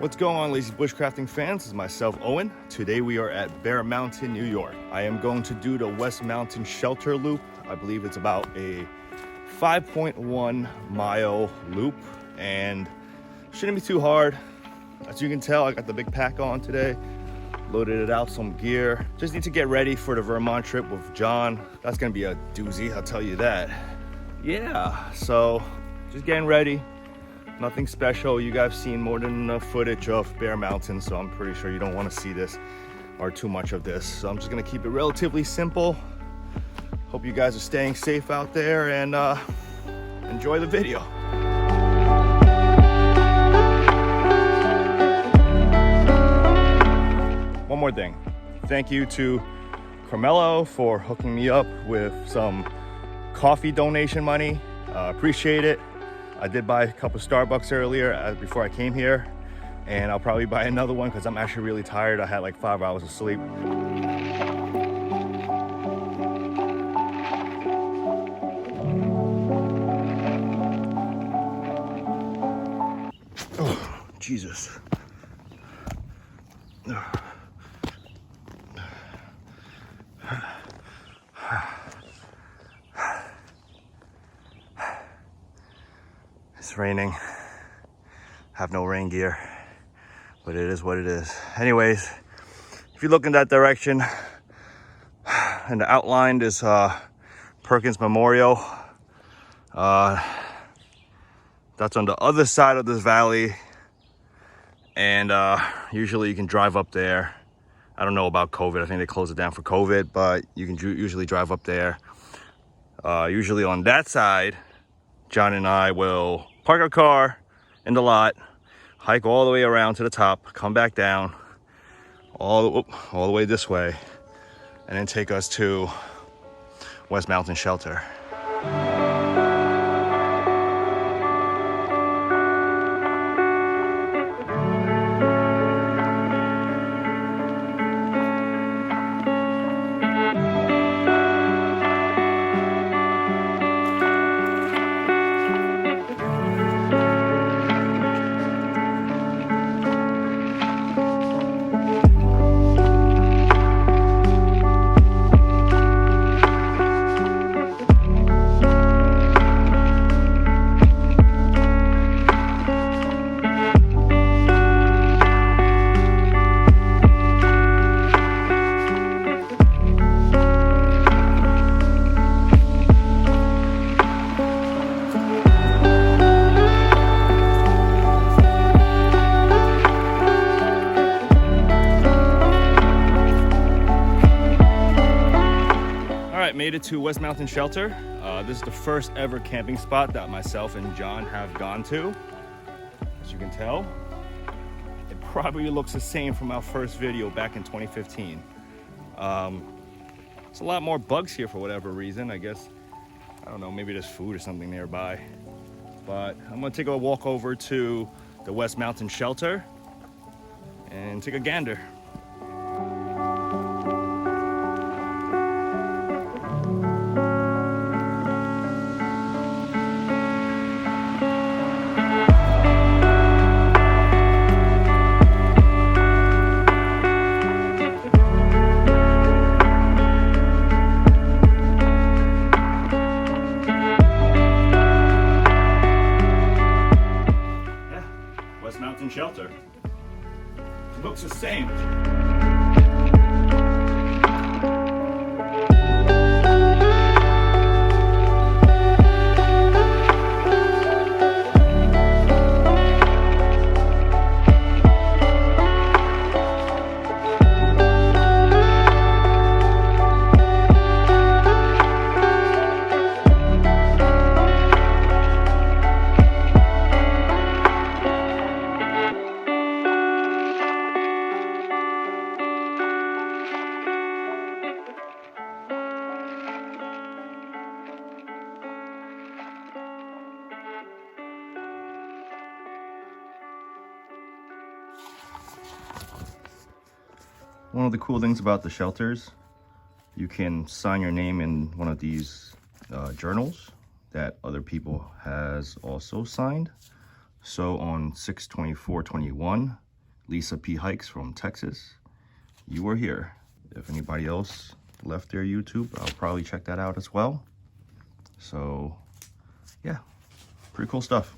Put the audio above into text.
What's going on, lazy bushcrafting fans? This is myself, Owen. Today we are at Bear Mountain, New York. I am going to do the West Mountain Shelter Loop. I believe it's about a 5.1 mile loop and shouldn't be too hard. As you can tell, I got the big pack on today, loaded it out, some gear. Just need to get ready for the Vermont trip with John. That's gonna be a doozy, I'll tell you that. Yeah, so just getting ready. Nothing special. You guys have seen more than enough footage of Bear Mountain, so I'm pretty sure you don't want to see this or too much of this. So I'm just gonna keep it relatively simple. Hope you guys are staying safe out there and enjoy the video. One more thing. Thank you to Carmelo for hooking me up with some coffee donation money. Appreciate it. I did buy a cup of Starbucks earlier before I came here, and I'll probably buy another one because I'm actually really tired. I had like 5 hours of sleep. Oh, Jesus. It's raining. Have no rain gear, but it is what it is. Anyways, if you look in that direction, and the outline is Perkins Memorial. That's on the other side of this valley, and usually you can drive up there. I don't know about COVID. I think they closed it down for COVID, but you can usually drive up there. Usually on that side, John and I will park our car in the lot, hike all the way around to the top, come back down all the way this way, and then take us to West Mountain Shelter. Made it to West Mountain Shelter. This is the first ever camping spot that myself and John have gone to. As you can tell, it probably looks the same from our first video back in 2015. There's a lot more bugs here for whatever reason. I guess, I don't know, maybe there's food or something nearby. But I'm gonna take a walk over to the West Mountain Shelter and take a gander. Shelter. It looks the same. One of the cool things about the shelters, you can sign your name in one of these journals that other people has also signed. So on 6/24/21, Lisa P. Hikes from Texas. You were here. If anybody else left their YouTube, I'll probably check that out as well. So yeah, pretty cool stuff.